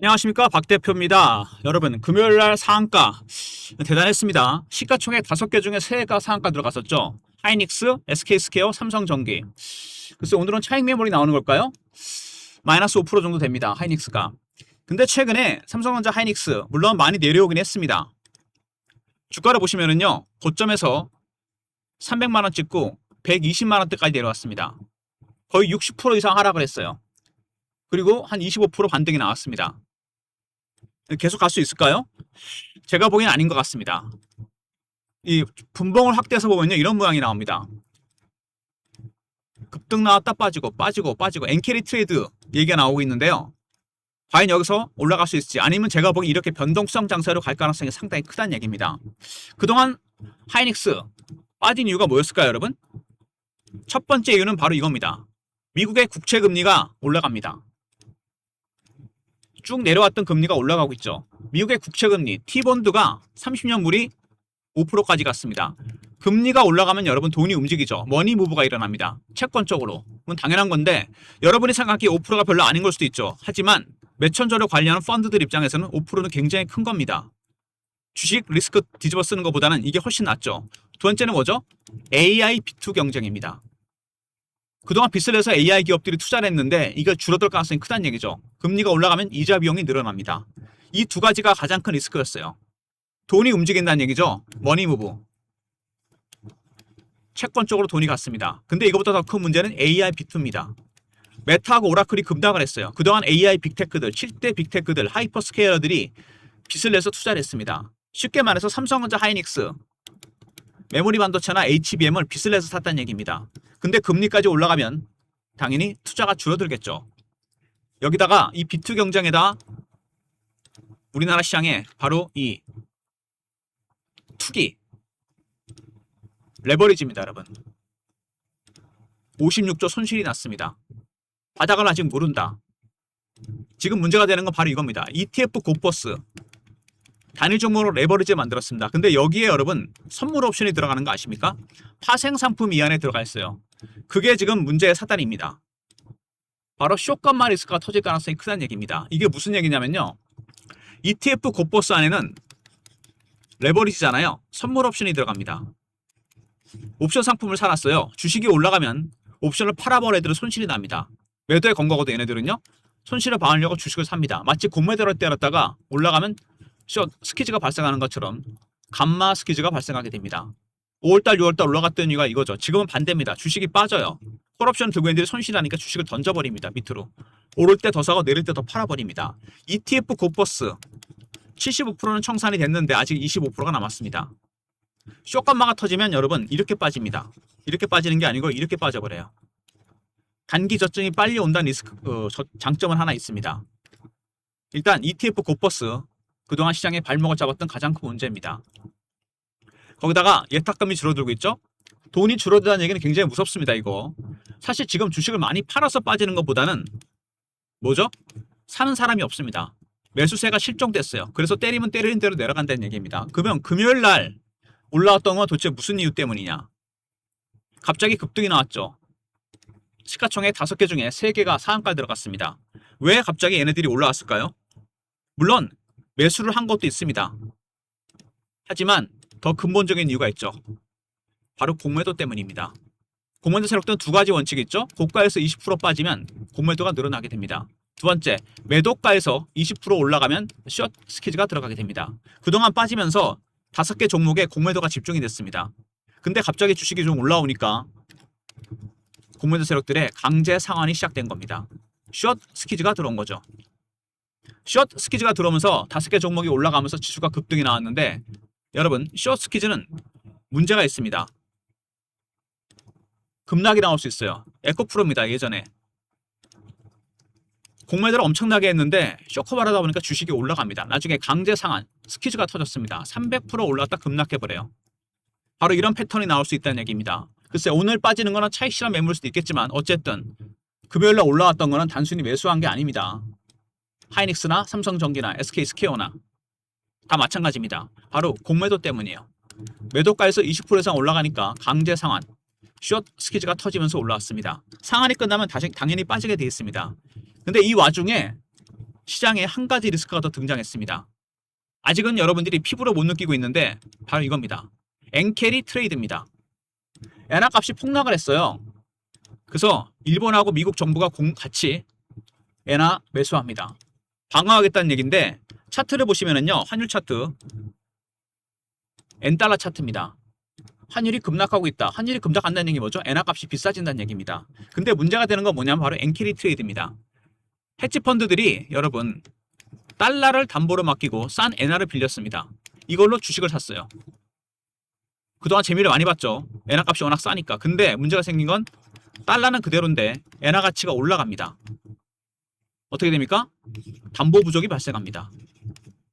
안녕하십니까, 박 대표입니다. 여러분, 금요일날 상한가 대단했습니다. 시가총액 5개 중에 3개가 상한가 들어갔었죠. 하이닉스, SK스퀘어, 삼성전기. 글쎄 오늘은 차익 매물이 나오는 걸까요? 마이너스 5% 정도 됩니다. 하이닉스가. 근데 최근에 삼성전자 하이닉스 물론 많이 내려오긴 했습니다. 주가를 보시면은요, 고점에서 300만원 찍고 120만원대까지 내려왔습니다. 거의 60% 이상 하락을 했어요. 그리고 한 25% 반등이 나왔습니다. 계속 갈 수 있을까요? 제가 보기엔 아닌 것 같습니다. 이 분봉을 확대해서 보면요, 이런 모양이 나옵니다. 급등 나왔다 빠지고 엔캐리 트레이드 얘기가 나오고 있는데요. 과연 여기서 올라갈 수 있을지, 아니면 제가 보기엔 이렇게 변동성 장세로 갈 가능성이 상당히 크다는 얘기입니다. 그동안 하이닉스 빠진 이유가 뭐였을까요, 여러분? 첫 번째 이유는 바로 이겁니다. 미국의 국채 금리가 올라갑니다. 쭉 내려왔던 금리가 올라가고 있죠. 미국의 국채금리 T본드가 30년 물이 5%까지 갔습니다. 금리가 올라가면 여러분 돈이 움직이죠. 머니 무브가 일어납니다. 채권 쪽으로. 그건 당연한 건데 여러분이 생각하기에 5%가 별로 아닌 걸 수도 있죠. 하지만 매천저를 관리하는 펀드들 입장에서는 5%는 굉장히 큰 겁니다. 주식 리스크 뒤집어 쓰는 것보다는 이게 훨씬 낫죠. 두 번째는 뭐죠? AI B2 경쟁입니다. 그동안 빚을 내서 AI 기업들이 투자를 했는데 이게 줄어들 가능성이 크다는 얘기죠. 금리가 올라가면 이자 비용이 늘어납니다. 이 두 가지가 가장 큰 리스크였어요. 돈이 움직인다는 얘기죠. 머니 무브. 채권 쪽으로 돈이 갔습니다. 근데 이거보다 더 큰 문제는 AI B2입니다. 메타하고 오라클이 급락을 했어요. 그동안 AI 빅테크들, 7대 빅테크들, 하이퍼스케일러들이 빚을 내서 투자를 했습니다. 쉽게 말해서 삼성전자 하이닉스, 메모리 반도체나 HBM을 빚을 내서 샀다는 얘기입니다. 근데 금리까지 올라가면 당연히 투자가 줄어들겠죠. 여기다가 이 B2 경쟁에다 우리나라 시장에 바로 이 투기, 레버리지입니다, 여러분. 56조 손실이 났습니다. 바닥을 아직 모른다. 지금 문제가 되는 건 바로 이겁니다. ETF 고버스. 단일 종목으로 레버리지 만들었습니다. 근데 여기에 여러분 선물 옵션이 들어가는 거 아십니까? 파생 상품 이 안에 들어가 있어요. 그게 지금 문제의 사단입니다. 바로 쇼감마 리스크가 터질 가능성이 크다는 얘기입니다. 이게 무슨 얘기냐면요, ETF 고버스 안에는 레버리지잖아요. 선물 옵션이 들어갑니다. 옵션 상품을 사놨어요. 주식이 올라가면 옵션을 팔아버린 애들은 손실이 납니다. 매도에 건 거거든. 얘네들은요, 손실을 방어하려고 주식을 삽니다. 마치 공매도를 때렸다가 올라가면 숏 스키즈가 발생하는 것처럼 감마 스키즈가 발생하게 됩니다. 5월달 6월달 올라갔던 이유가 이거죠. 지금은 반대입니다. 주식이 빠져요. 콜옵션 들고 있는 애들이 손실하니까 주식을 던져버립니다. 밑으로. 오를 때 더 사고 내릴 때 더 팔아버립니다. ETF 고버스 75%는 청산이 됐는데 아직 25%가 남았습니다. 쇼감마가 터지면 여러분 이렇게 빠집니다. 이렇게 빠지는 게 아니고 이렇게 빠져버려요. 단기 저점이 빨리 온다는 리스크, 장점은 하나 있습니다. 일단 ETF 고버스 그동안 시장에 발목을 잡았던 가장 큰 문제입니다. 거기다가 예탁금이 줄어들고 있죠. 돈이 줄어든다는 얘기는 굉장히 무섭습니다. 이거 사실 지금 주식을 많이 팔아서 빠지는 것보다는 뭐죠? 사는 사람이 없습니다. 매수세가 실종됐어요. 그래서 때리면 때리는 대로 내려간다는 얘기입니다. 그러면 금요일 날 올라왔던 건 도대체 무슨 이유 때문이냐? 갑자기 급등이 나왔죠. 시가총액 5개 중에 3개가 상한가에 들어갔습니다. 왜 갑자기 얘네들이 올라왔을까요? 물론 매수를 한 것도 있습니다. 하지만 더 근본적인 이유가 있죠. 바로 공매도 때문입니다. 공매도 세력들은 두 가지 원칙이 있죠. 고가에서 20% 빠지면 공매도가 늘어나게 됩니다. 두 번째, 매도가에서 20% 올라가면 숏 스키즈가 들어가게 됩니다. 그동안 빠지면서 5개 종목에 공매도가 집중이 됐습니다. 근데 갑자기 주식이 좀 올라오니까 공매도 세력들의 강제 상환이 시작된 겁니다. 숏 스키즈가 들어온 거죠. 숏 스키즈가 들어오면서 5개 종목이 올라가면서 지수가 급등이 나왔는데 여러분 숏 스키즈는 문제가 있습니다. 급락이 나올 수 있어요. 에코프로입니다. 예전에 공매도를 엄청나게 했는데 쇼커바라다 보니까 주식이 올라갑니다. 나중에 강제 상환 스키즈가 터졌습니다. 300% 올랐다 급락해버려요. 바로 이런 패턴이 나올 수 있다는 얘기입니다. 글쎄 오늘 빠지는 거는 차익 실현 매물일 수도 있겠지만 어쨌든 금요일날 올라왔던 거는 단순히 매수한 게 아닙니다. 하이닉스나 삼성전기나 SK스퀘어나 다 마찬가지입니다. 바로 공매도 때문이에요. 매도가에서 20% 이상 올라가니까 강제 상환 숏 스키즈가 터지면서 올라왔습니다. 상한이 끝나면 다시 당연히 빠지게 되어 있습니다. 근데 이 와중에 시장에 한 가지 리스크가 더 등장했습니다. 아직은 여러분들이 피부로 못 느끼고 있는데 바로 이겁니다. 엔캐리 트레이드입니다. 엔화 값이 폭락을 했어요. 그래서 일본하고 미국 정부가 같이 엔화 매수합니다. 방어하겠다는 얘기인데 차트를 보시면은요. 환율 차트 엔달러 차트입니다. 환율이 급락하고 있다. 환율이 급락한다는 얘기 뭐죠? 엔화 값이 비싸진다는 얘기입니다. 근데 문제가 되는 건 뭐냐면 바로 엔캐리 트레이드입니다. 헤지 펀드들이 여러분 달러를 담보로 맡기고 싼 엔화를 빌렸습니다. 이걸로 주식을 샀어요. 그동안 재미를 많이 봤죠. 엔화 값이 워낙 싸니까. 근데 문제가 생긴 건 달러는 그대로인데 엔화 가치가 올라갑니다. 어떻게 됩니까? 담보 부족이 발생합니다.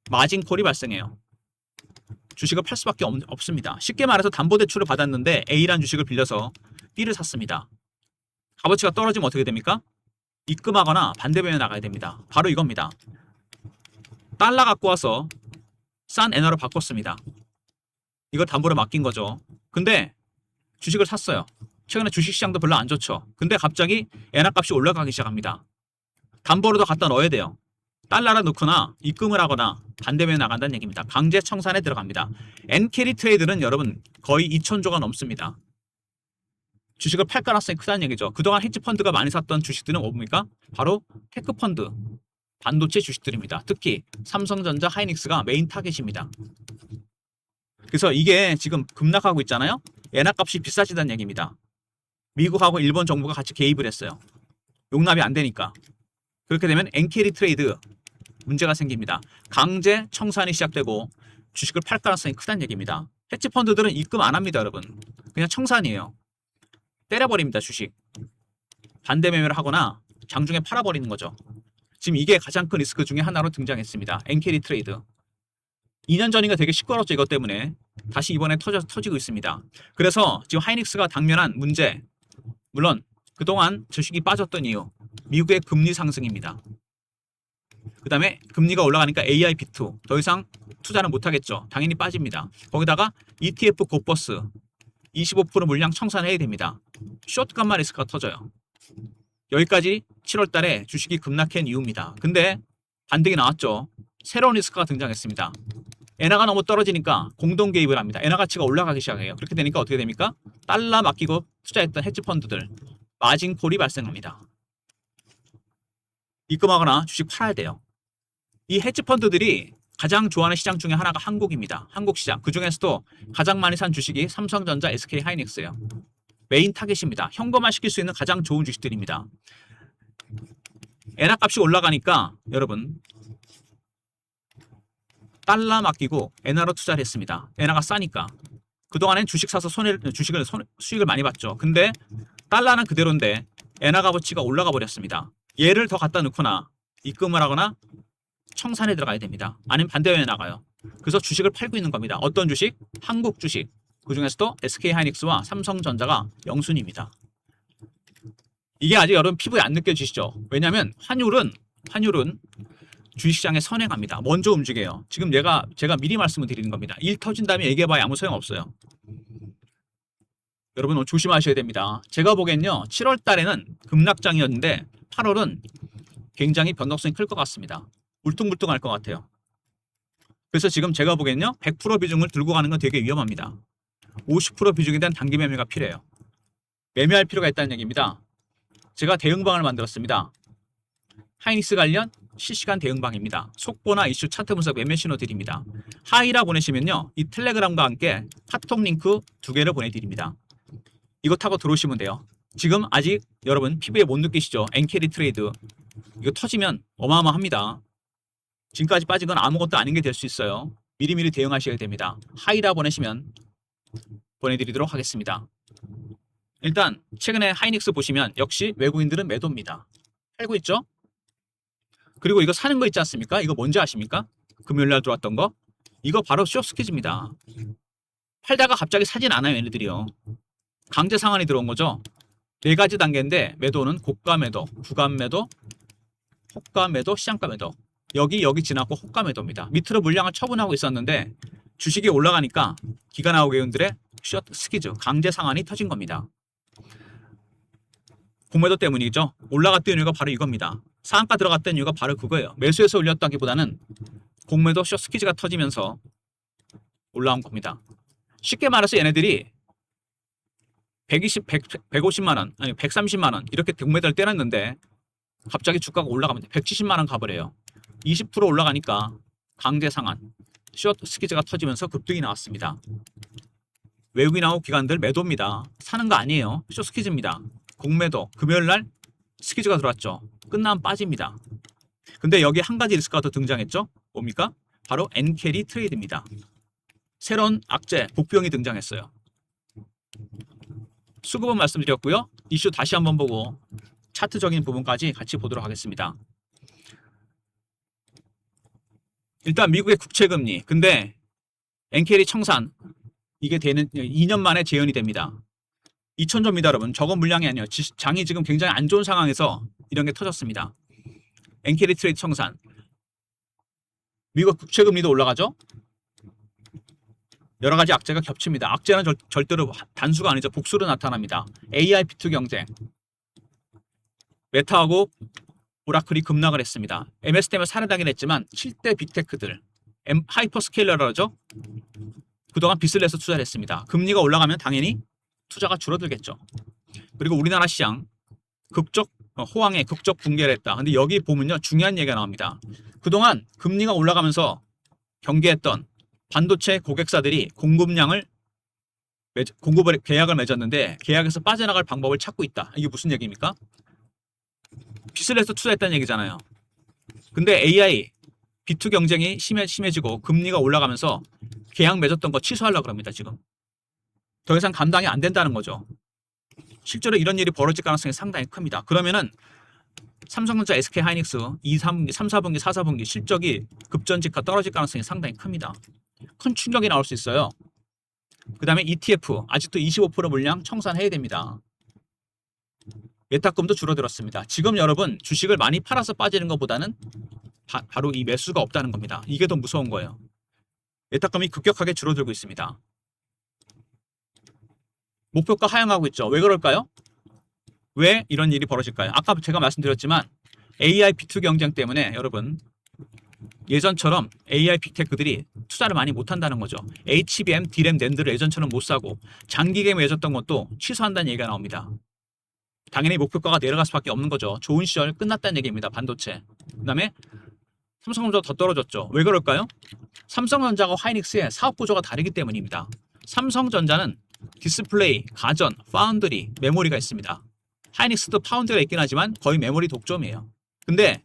마진콜이 발생해요. 주식을 팔 수밖에 없습니다. 쉽게 말해서 담보대출을 받았는데 A라는 주식을 빌려서 B를 샀습니다. 값어치가 떨어지면 어떻게 됩니까? 입금하거나 반대면에 나가야 됩니다. 바로 이겁니다. 달러 갖고 와서 싼 엔화로 바꿨습니다. 이걸 담보로 맡긴 거죠. 근데 주식을 샀어요. 최근에 주식시장도 별로 안 좋죠. 근데 갑자기 엔화 값이 올라가기 시작합니다. 담보로 더 갖다 넣어야 돼요. 달러를 넣거나 입금을 하거나 반대면에 나간다는 얘기입니다. 강제 청산에 들어갑니다. 엔캐리 트레이드는 여러분 거의 2,000조가 넘습니다. 주식을 팔 가능성이 크다는 얘기죠. 그동안 헤지펀드가 많이 샀던 주식들은 뭡니까? 바로 테크펀드, 반도체 주식들입니다. 특히 삼성전자, 하이닉스가 메인 타겟입니다. 그래서 이게 지금 급락하고 있잖아요. 엔화 값이 비싸지다는 얘기입니다. 미국하고 일본 정부가 같이 개입을 했어요. 용납이 안 되니까. 그렇게 되면 엔캐리 트레이드 문제가 생깁니다. 강제 청산이 시작되고 주식을 팔 가능성이 크다는 얘기입니다. 헤지펀드들은 입금 안 합니다, 여러분. 그냥 청산이에요. 때려버립니다, 주식. 반대 매매를 하거나 장중에 팔아버리는 거죠. 지금 이게 가장 큰 리스크 중에 하나로 등장했습니다. 엔캐리 트레이드. 2년 전인가 되게 시끄러웠죠, 이것 때문에. 다시 이번에 터지고 있습니다. 그래서 지금 하이닉스가 당면한 문제, 물론 그동안 주식이 빠졌던 이유, 미국의 금리 상승입니다. 그 다음에 금리가 올라가니까 AI 비트 더 이상 투자는 못하겠죠. 당연히 빠집니다. 거기다가 ETF 고버스 25% 물량 청산해야 됩니다. 숏감마 리스크가 터져요. 여기까지 7월 달에 주식이 급락한 이유입니다. 근데 반등이 나왔죠. 새로운 리스크가 등장했습니다. 엔화가 너무 떨어지니까 공동 개입을 합니다. 엔화 가치가 올라가기 시작해요. 그렇게 되니까 어떻게 됩니까? 달러 맡기고 투자했던 헤지펀드들 마진콜이 발생합니다. 입금하거나 주식 팔아야 돼요. 이 헤지펀드들이 가장 좋아하는 시장 중에 하나가 한국입니다. 한국 시장. 그 중에서도 가장 많이 산 주식이 삼성전자, SK 하이닉스예요. 메인 타겟입니다. 현금화 시킬 수 있는 가장 좋은 주식들입니다. 엔화 값이 올라가니까 여러분 달러 맡기고 엔화로 투자를 했습니다. 엔화가 싸니까. 그동안엔 주식 사서 수익을 많이 봤죠. 근데 달러는 그대로인데 엔화 값어치가 올라가 버렸습니다. 얘를 더 갖다 넣거나 입금을 하거나 청산에 들어가야 됩니다. 아니면 반대면에 나가요. 그래서 주식을 팔고 있는 겁니다. 어떤 주식? 한국 주식. 그 중에서도 SK 하이닉스와 삼성전자가 영순입니다. 이게 아직 여러분 피부에 안 느껴지시죠? 왜냐하면 환율은 주식시장에 선행합니다. 먼저 움직여요. 지금 제가 미리 말씀을 드리는 겁니다. 일 터진 다음에 얘기해봐야 아무 소용없어요. 여러분 조심하셔야 됩니다. 제가 보기엔요. 7월 달에는 급락장이었는데 8월은 굉장히 변동성이 클 것 같습니다. 울퉁불퉁할 것 같아요. 그래서 지금 제가 보기엔요. 100% 비중을 들고 가는 건 되게 위험합니다. 50% 비중에 대한 단기 매매가 필요해요. 매매할 필요가 있다는 얘기입니다. 제가 대응방을 만들었습니다. 하이닉스 관련 실시간 대응방입니다. 속보나 이슈 차트 분석 매매 신호 드립니다. 하이라 보내시면요. 이 텔레그램과 함께 카톡 링크 2개를 보내드립니다. 이거 타고 들어오시면 돼요. 지금 아직 여러분 피부에 못 느끼시죠? 엔캐리 트레이드. 이거 터지면 어마어마합니다. 지금까지 빠진 건 아무것도 아닌 게 될 수 있어요. 미리미리 대응하셔야 됩니다. 하이라 보내시면 보내드리도록 하겠습니다. 일단 최근에 하이닉스 보시면 역시 외국인들은 매도입니다. 팔고 있죠? 그리고 이거 사는 거 있지 않습니까? 이거 뭔지 아십니까? 금요일날 들어왔던 거? 이거 바로 숏스퀴즈입니다. 팔다가 갑자기 사진 않아요, 얘네들이요. 강제 상한이 들어온 거죠. 4가지 단계인데 매도는 고가 매도, 구간 매도, 호가 매도, 시장가 매도. 여기 지나고 호가 매도입니다. 밑으로 물량을 처분하고 있었는데 주식이 올라가니까 기관하고 개인들의 숏 스퀴즈, 강제 상한이 터진 겁니다. 공매도 때문이죠. 올라갔던 이유가 바로 이겁니다. 상한가 들어갔던 이유가 바로 그거예요. 매수해서 올렸다기보다는 공매도 숏 스퀴즈가 터지면서 올라온 겁니다. 쉽게 말해서 얘네들이 120, 150만 원, 아니 130만 원 이렇게 공매도를 때렸는데 갑자기 주가가 올라가면 170만 원 가버려요. 20% 올라가니까 강제 상한 숏 스퀴즈가 터지면서 급등이 나왔습니다. 외국인하고 기관들 매도입니다. 사는 거 아니에요. 숏 스퀴즈입니다. 공매도 금요일 날 스퀴즈가 들어왔죠. 끝나면 빠집니다. 근데 여기 한 가지 리스크가 더 등장했죠. 뭡니까? 바로 엔캐리 트레이드입니다. 새로운 악재 복병이 등장했어요. 수급은 말씀드렸고요. 이슈 다시 한번 보고 차트적인 부분까지 같이 보도록 하겠습니다. 일단 미국의 국채금리. 근데 엔캐리 청산 이게 되는 2년 만에 재현이 됩니다. 2천조입니다, 여러분. 적은 물량이 아니에요. 장이 지금 굉장히 안 좋은 상황에서 이런 게 터졌습니다. 엔캐리 트레이드 청산. 미국 국채금리도 올라가죠. 여러 가지 악재가 겹칩니다. 악재는 절대로 단수가 아니죠. 복수로 나타납니다. AI B2 경쟁. 메타하고 오라클이 급락을 했습니다. MS 때문에 살아나긴 했지만 7대 빅테크들, 하이퍼스케일러라죠. 그동안 빚을 내서 투자를 했습니다. 금리가 올라가면 당연히 투자가 줄어들겠죠. 그리고 우리나라 시장 호황에 극적 붕괴를 했다. 근데 여기 보면요, 중요한 얘기가 나옵니다. 그동안 금리가 올라가면서 경계했던 반도체 고객사들이 공급을 계약을 맺었는데 계약에서 빠져나갈 방법을 찾고 있다. 이게 무슨 얘기입니까? 빚을 내서 투자했다는 얘기잖아요. 근데 AI B2 경쟁이 심해지고 금리가 올라가면서 계약 맺었던 거 취소하려고 합니다. 지금 더 이상 감당이 안 된다는 거죠. 실제로 이런 일이 벌어질 가능성이 상당히 큽니다. 그러면은 삼성전자, SK하이닉스 2, 3분기, 3, 4분기, 4, 4분기 실적이 급전직하 떨어질 가능성이 상당히 큽니다. 큰 충격이 나올 수 있어요. 그 다음에 ETF 아직도 25% 물량 청산해야 됩니다. 예탁금도 줄어들었습니다. 지금 여러분 주식을 많이 팔아서 빠지는 것보다는 바로 이 매수가 없다는 겁니다. 이게 더 무서운 거예요. 예탁금이 급격하게 줄어들고 있습니다. 목표가 하향하고 있죠. 왜 그럴까요? 왜 이런 일이 벌어질까요? 아까 제가 말씀드렸지만 AI B2 경쟁 때문에 여러분 예전처럼 AI 빅테크들이 투자를 많이 못한다는 거죠. HBM, DRAM, 낸드를 예전처럼 못 사고 장기계 맺었던 것도 취소한다는 얘기가 나옵니다. 당연히 목표가가 내려갈 수밖에 없는 거죠. 좋은 시절 끝났다는 얘기입니다. 반도체. 그 다음에 삼성전자 더 떨어졌죠. 왜 그럴까요? 삼성전자와 하이닉스의 사업 구조가 다르기 때문입니다. 삼성전자는 디스플레이, 가전, 파운드리, 메모리가 있습니다. 하이닉스도 파운드리가 있긴 하지만 거의 메모리 독점이에요. 근데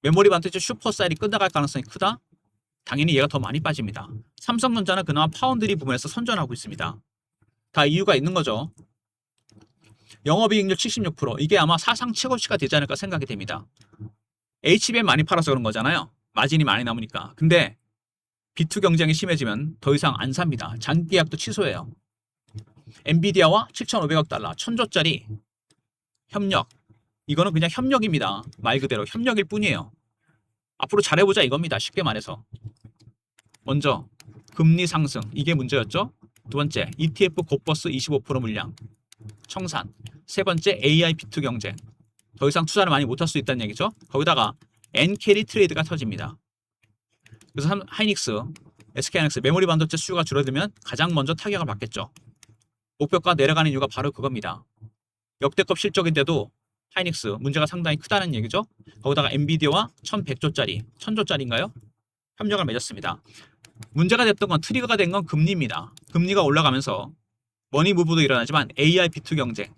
메모리 반도체 슈퍼사일이 끝나갈 가능성이 크다? 당연히 얘가 더 많이 빠집니다. 삼성전자는 그나마 파운드리 부분에서 선전하고 있습니다. 다 이유가 있는 거죠. 영업이익률 76%. 이게 아마 사상 최고치가 되지 않을까 생각이 됩니다. HBM 많이 팔아서 그런 거잖아요. 마진이 많이 남으니까. 근데 B2 경쟁이 심해지면 더 이상 안 삽니다. 장기 계약도 취소해요. 엔비디아와 7,500억 달러, 1,000조짜리 협력. 이거는 그냥 협력입니다. 말 그대로 협력일 뿐이에요. 앞으로 잘해보자 이겁니다. 쉽게 말해서. 먼저 금리 상승. 이게 문제였죠. 두 번째 ETF 고버스 25% 물량 청산. 세 번째 AI B2 경쟁. 더 이상 투자를 많이 못할 수 있다는 얘기죠. 거기다가 엔캐리 트레이드가 터집니다. 그래서 하이닉스, SK하이닉스 메모리 반도체 수요가 줄어들면 가장 먼저 타격을 받겠죠. 목표가 내려가는 이유가 바로 그겁니다. 역대급 실적인데도 하이닉스 문제가 상당히 크다는 얘기죠. 거기다가 엔비디아와 1100조짜리, 1000조짜리인가요? 협력을 맺었습니다. 문제가 됐던 건 트리거가 된 건 금리입니다. 금리가 올라가면서 머니 무브도 일어나지만 AI B2 경쟁.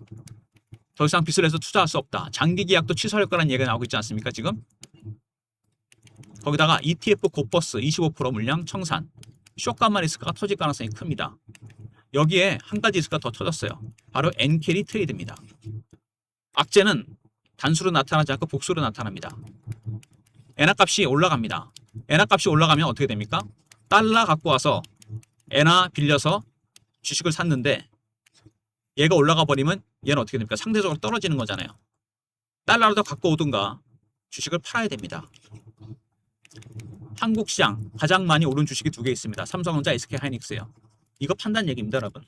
더 이상 빚을 내서 투자할 수 없다. 장기 계약도 취소할 거라는 얘기가 나오고 있지 않습니까 지금? 거기다가 ETF 고버스 25% 물량 청산. 쇼감마 리스크가 터질 가능성이 큽니다. 여기에 한 가지 리스크가 더 터졌어요. 바로 엔캐리 트레이드입니다. 악재는 단수로 나타나지 않고 복수로 나타납니다. 엔화 값이 올라갑니다. 엔화 값이 올라가면 어떻게 됩니까? 달러 갖고 와서 엔화 빌려서 주식을 샀는데 얘가 올라가 버리면 얘는 어떻게 됩니까? 상대적으로 떨어지는 거잖아요. 달러로 더 갖고 오든가 주식을 팔아야 됩니다. 한국 시장 가장 많이 오른 주식이 두 개 있습니다. 삼성전자, SK하이닉스예요. 이거 판단 얘기입니다, 여러분.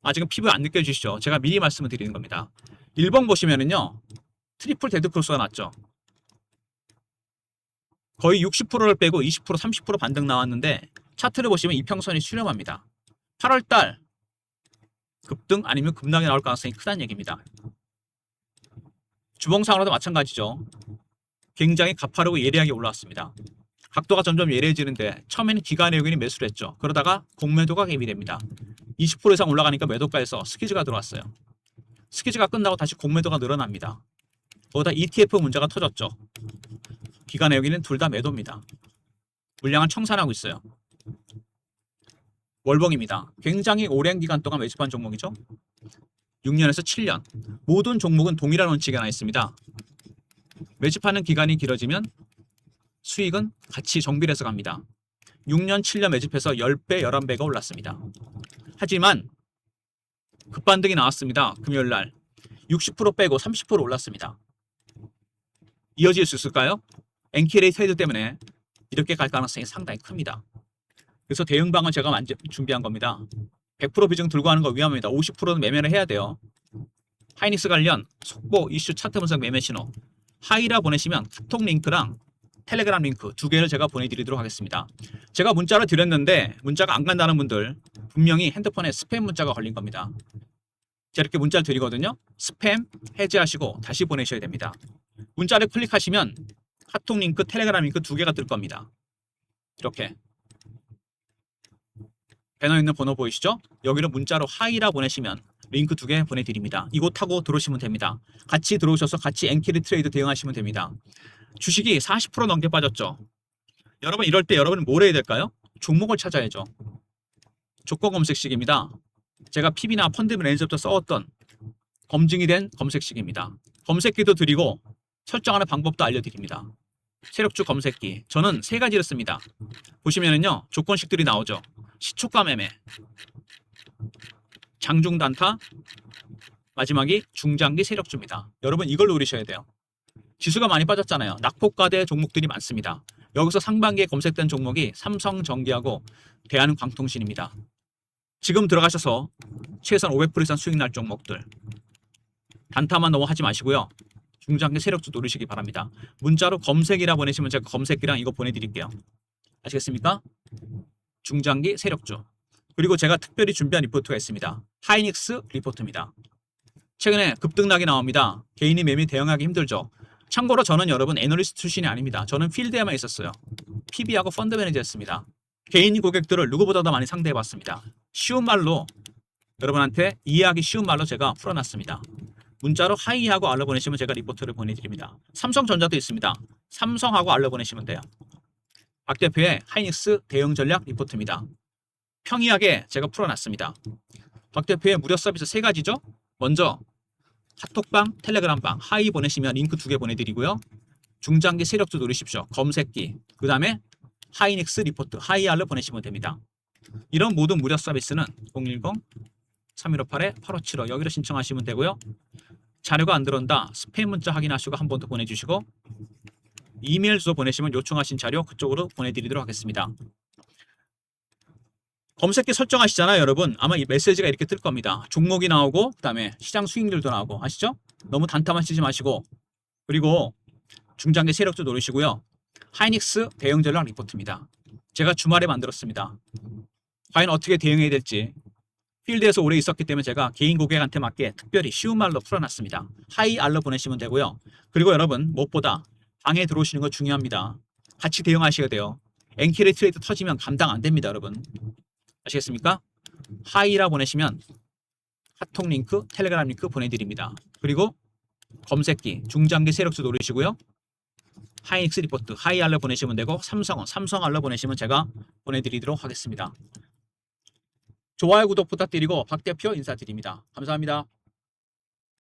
아직은 피부에 안 느껴지시죠? 제가 미리 말씀을 드리는 겁니다. 1번 보시면은요. 트리플 데드 크로스가 났죠. 거의 60%를 빼고 20%, 30% 반등 나왔는데 차트를 보시면 이평선이 수렴합니다. 8월달 급등 아니면 급락이 나올 가능성이 크다는 얘기입니다. 주봉상으로도 마찬가지죠. 굉장히 가파르고 예리하게 올라왔습니다. 각도가 점점 예리해지는데 처음에는 기관 외국인이 매수를 했죠. 그러다가 공매도가 개입이 됩니다. 20% 이상 올라가니까 매도가에서 스퀴즈가 들어왔어요. 스퀴즈가 끝나고 다시 공매도가 늘어납니다. 거기다 ETF 문제가 터졌죠. 기관 외국인은 둘 다 매도입니다. 물량은 청산하고 있어요. 월봉입니다. 굉장히 오랜 기간 동안 매집한 종목이죠. 6년에서 7년. 모든 종목은 동일한 원칙이 하나 있습니다. 매집하는 기간이 길어지면 수익은 같이 정비해서 갑니다. 6년, 7년 매집해서 10배, 11배가 올랐습니다. 하지만 급반등이 나왔습니다. 금요일날 60% 빼고 30% 올랐습니다. 이어질 수 있을까요? NK레이 트레이드 때문에 이렇게 갈 가능성이 상당히 큽니다. 그래서 대응방은 제가 준비한 겁니다. 100% 비중 들고 가는 거 위험합니다. 50%는 매매를 해야 돼요. 하이닉스 관련 속보 이슈 차트 분석 매매 신호 하이라 보내시면 카톡 링크랑 텔레그램 링크 두 개를 제가 보내드리도록 하겠습니다. 제가 문자를 드렸는데 문자가 안 간다는 분들 분명히 핸드폰에 스팸 문자가 걸린 겁니다. 제가 이렇게 문자를 드리거든요. 스팸 해제하시고 다시 보내셔야 됩니다. 문자를 클릭하시면 카톡 링크, 텔레그램 링크 두 개가 뜰 겁니다. 이렇게 배너에 있는 번호 보이시죠? 여기로 문자로 하이라 보내시면 링크 두 개 보내드립니다. 이거 타고 들어오시면 됩니다. 같이 들어오셔서 같이 엔키리 트레이드 대응하시면 됩니다. 주식이 40% 넘게 빠졌죠. 여러분 이럴 때 여러분은 뭘 해야 될까요? 종목을 찾아야죠. 조건 검색식입니다. 제가 PB나 펀드 매니저부터 써왔던 검증이 된 검색식입니다. 검색기도 드리고 설정하는 방법도 알려드립니다. 세력주 검색기 저는 세 가지를 씁니다. 보시면은요 조건식들이 나오죠. 시초가 매매, 장중 단타, 마지막이 중장기 세력주입니다. 여러분 이걸 노리셔야 돼요. 지수가 많이 빠졌잖아요. 낙폭과대 종목들이 많습니다. 여기서 상반기에 검색된 종목이 삼성전기하고 대한광통신입니다. 지금 들어가셔서 최소한 500% 이상 수익 날 종목들 단타만 너무 하지 마시고요. 중장기 세력주 노리시기 바랍니다. 문자로 검색이라 보내시면 제가 검색기랑 이거 보내드릴게요. 아시겠습니까? 중장기 세력주. 그리고 제가 특별히 준비한 리포트가 있습니다. 하이닉스 리포트입니다. 최근에 급등락이 나옵니다. 개인이 매매 대응하기 힘들죠. 참고로 저는 여러분 애널리스트 출신이 아닙니다. 저는 필드에만 있었어요. PB하고 펀드 매니저였습니다. 개인 고객들을 누구보다 더 많이 상대해봤습니다. 쉬운 말로 여러분한테 이해하기 쉬운 말로 제가 풀어놨습니다. 문자로 하이하고 알러 보내시면 제가 리포트를 보내드립니다. 삼성전자도 있습니다. 삼성하고 알러 보내시면 돼요. 박 대표의 하이닉스 대응 전략 리포트입니다. 평이하게 제가 풀어놨습니다. 박 대표의 무료 서비스 세 가지죠. 먼저 카톡방, 텔레그램방 하이 보내시면 링크 두 개 보내드리고요. 중장기 세력주 노리십시오. 검색기. 그 다음에 하이닉스 리포트 하이알로 보내시면 됩니다. 이런 모든 무료 서비스는 010-3158-8575 여기로 신청하시면 되고요. 자료가 안 들어온다. 스팸 문자 확인하시고 한 번 더 보내주시고 이메일 주소 보내시면 요청하신 자료 그쪽으로 보내드리도록 하겠습니다. 검색기 설정하시잖아요, 여러분. 아마 이 메시지가 이렇게 뜰 겁니다. 종목이 나오고 그 다음에 시장 수익률도 나오고 아시죠? 너무 단타만 치지 마시고 그리고 중장기 세력도 노리시고요. 하이닉스 대응 전략 리포트입니다. 제가 주말에 만들었습니다. 과연 어떻게 대응해야 될지 필드에서 오래 있었기 때문에 제가 개인 고객한테 맞게 특별히 쉬운 말로 풀어놨습니다. 하이 알러 보내시면 되고요. 그리고 여러분 무엇보다 방에 들어오시는 거 중요합니다. 같이 대응하셔야 돼요. 엔키레이 트레이드 터지면 감당 안 됩니다, 여러분. 아시겠습니까? 하이라 보내시면 카톡 링크, 텔레그램 링크 보내드립니다. 그리고 검색기, 중장기 세력주 노리시고요. 하이닉스 리포트, 하이 알러 보내시면 되고 삼성 알러 보내시면 제가 보내드리도록 하겠습니다. 좋아요, 구독 부탁드리고 박 대표 인사드립니다. 감사합니다.